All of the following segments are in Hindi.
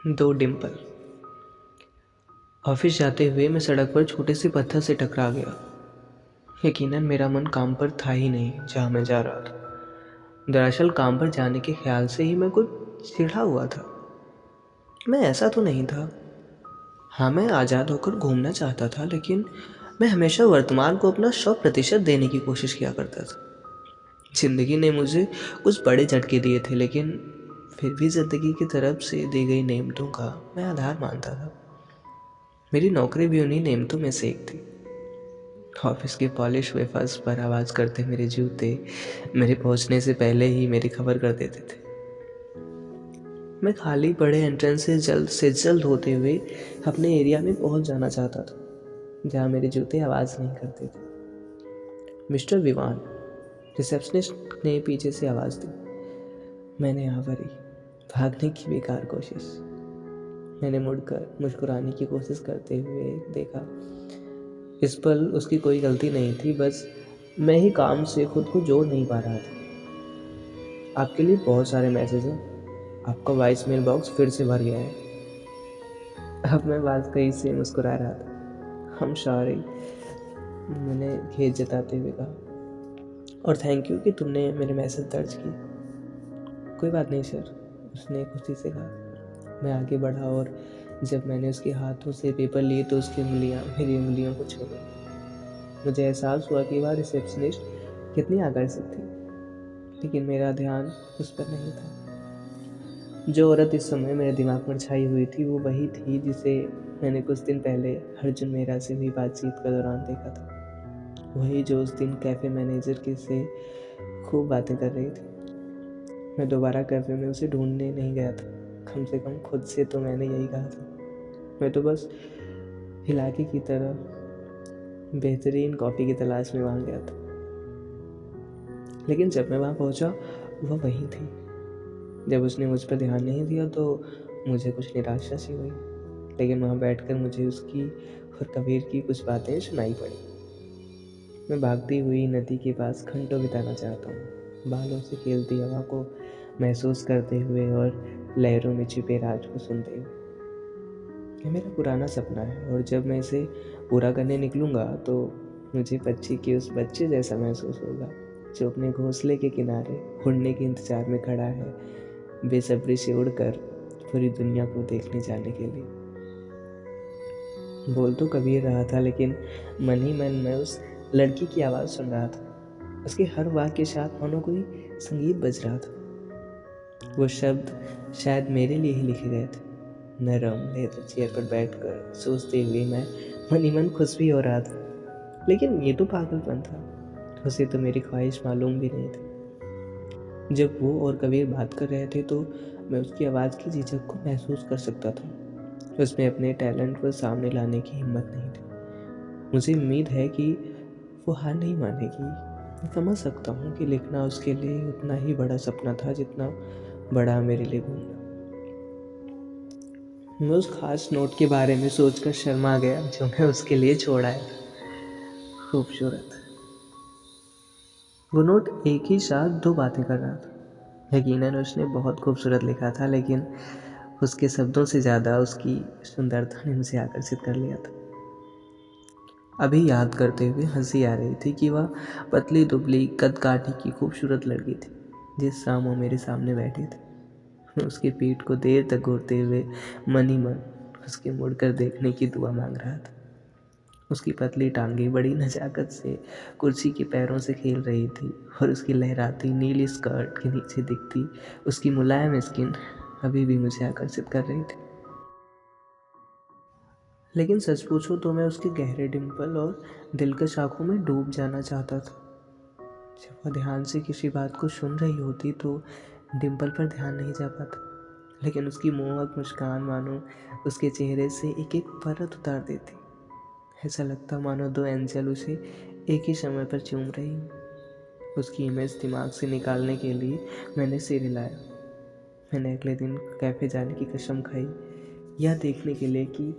दो डिम्पल। ऑफिस जाते हुए मैं सड़क पर छोटे से पत्थर से टकरा गया। यकीनन मेरा मन काम पर था ही नहीं जहाँ मैं जा रहा था। दरअसल काम पर जाने के ख्याल से ही मैं कुछ चिढ़ा हुआ था। मैं ऐसा तो नहीं था। हाँ, मैं आज़ाद होकर घूमना चाहता था, लेकिन मैं हमेशा वर्तमान को अपना 100% देने की कोशिश किया करता था। ज़िंदगी ने मुझे कुछ बड़े झटके दिए थे, लेकिन फिर भी ज़िंदगी की तरफ से दी गई नेमतों का मैं आधार मानता था। मेरी नौकरी भी उन्हीं नेमतों में से एक थी। ऑफिस के पॉलिश हुए फर्श पर आवाज़ करते मेरे जूते मेरे पहुंचने से पहले ही मेरी खबर कर देते थे। मैं खाली पड़े एंट्रेंस से जल्द होते हुए अपने एरिया में पहुंच जाना चाहता था, जहां मेरे जूते आवाज़ नहीं करते थे। मिस्टर विवान, रिसेप्शनिस्ट ने पीछे से आवाज़ दी। मैंने आवरी, भागने की बेकार कोशिश। मैंने मुड़कर मुस्कुराने की कोशिश करते हुए देखा। इस पल उसकी कोई गलती नहीं थी, बस मैं ही काम से खुद को जोड़ नहीं पा रहा था। आपके लिए बहुत सारे मैसेज हैं। आपका वॉइस मेल बॉक्स फिर से भर गया है। अब मैं वाकई से मुस्कुरा रहा था। हम सॉरी, मैंने खेद जताते हुए कहा, और थैंक यू कि तुमने मेरे मैसेज दर्ज किए। कोई बात नहीं सर, उसने खुशी से कहा। मैं आगे बढ़ा और जब मैंने उसके हाथों से पेपर लिए तो उसकी उंगलियां मेरी उंगलियों को छू गई। मुझे एहसास हुआ कि वह रिसेप्शनिस्ट कितनी आकर्षक थी, लेकिन मेरा ध्यान उस पर नहीं था। जो औरत इस समय मेरे दिमाग पर छाई हुई थी वो वही थी जिसे मैंने कुछ दिन पहले अर्जुन मेहरा से हुई बातचीत के दौरान देखा था। वही जो उस दिन कैफ़े मैनेजर के से खूब बातें कर रही थी। मैं दोबारा कैफ़े में उसे ढूंढने नहीं गया था। कम से कम खुद से तो मैंने यही कहा था। मैं तो बस इलाके की तरह बेहतरीन कॉफ़ी की तलाश में वहाँ गया था। लेकिन जब मैं वहाँ पहुँचा वह वहीं थी। जब उसने मुझ पर ध्यान नहीं दिया तो मुझे कुछ निराशा सी हुई, लेकिन वहाँ बैठकर मुझे उसकी और कबीर की कुछ बातें सुनाई पड़ी। मैं भागती हुई नदी के पास घंटों बिताना चाहता हूँ, बालों से खेलती हवा को महसूस करते हुए और लहरों में छिपे राज को सुनते हुए। ये मेरा पुराना सपना है, और जब मैं इसे पूरा करने निकलूँगा तो मुझे पक्षी के उस बच्चे जैसा महसूस होगा जो अपने घोंसले के किनारे उड़ने के इंतजार में खड़ा है, बेसब्री से उड़कर पूरी दुनिया को देखने जाने के लिए। बोल तो कबीर रहा था, लेकिन मन ही मन में उस लड़की की आवाज़ सुन रहा था। उसके हर वाक्य के साथ मानो कोई संगीत बज रहा था। वो शब्द शायद मेरे लिए ही लिखे गए थे। नरम लेदर चेयर पर बैठकर सोचते हुए मैं मन ही मन खुश भी हो रहा था, लेकिन ये तो पागलपन था। उसे तो मेरी ख्वाहिश मालूम भी नहीं थी। जब वो और कबीर बात कर रहे थे तो मैं उसकी आवाज़ की झिझक को महसूस कर सकता था। उसमें अपने टैलेंट को सामने लाने की हिम्मत नहीं थी। मुझे उम्मीद है कि वो हार नहीं मानेगी। मैं समझ सकता हूँ कि लिखना उसके लिए उतना ही बड़ा सपना था जितना बड़ा मेरे लिए घूमना। मैं उस खास नोट के बारे में सोचकर शर्मा गया जो मैं उसके लिए छोड़ आया था। खूबसूरत वो नोट एक ही साथ दो बातें कर रहा था। यकीनन उसने बहुत खूबसूरत लिखा था, लेकिन उसके शब्दों से ज़्यादा उसकी सुंदरता ने मुझे आकर्षित कर लिया था। अभी याद करते हुए हंसी आ रही थी कि वह पतली दुबली कद काठी की खूबसूरत लड़की थी जिस शाम वो मेरे सामने बैठी थी। उसकी पीठ को देर तक घूरते हुए मन ही मन उसके मुड़कर देखने की दुआ मांग रहा था। उसकी पतली टांगें बड़ी नज़ाकत से कुर्सी के पैरों से खेल रही थी, और उसकी लहराती नीली स्कर्ट के नीचे दिखती उसकी मुलायम स्किन अभी भी मुझे आकर्षित कर रही थी। लेकिन सच पूछो तो मैं उसके गहरे डिम्पल और दिलकश आंखों में डूब जाना चाहता था। जब वह ध्यान से किसी बात को सुन रही होती तो डिम्पल पर ध्यान नहीं जा पाता, लेकिन उसकी मोहक मुस्कान मानो उसके चेहरे से एक एक परत उतार देती। ऐसा लगता मानो दो एंजल उसे एक ही समय पर चूम रही। उसकी इमेज दिमाग से निकालने के लिए मैंने सिर हिलाया। मैंने अगले दिन कैफ़े जाने की कसम खाई, यह देखने के लिए कि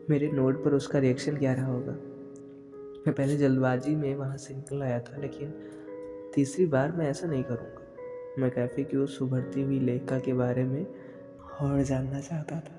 मेरे नोट पर उसका रिएक्शन क्या रहा होगा। मैं पहले जल्दबाजी में वहाँ से निकल आया था, लेकिन तीसरी बार मैं ऐसा नहीं करूँगा। मैं कैफ़े की उस उभरती हुई लेखिका के बारे में और जानना चाहता था।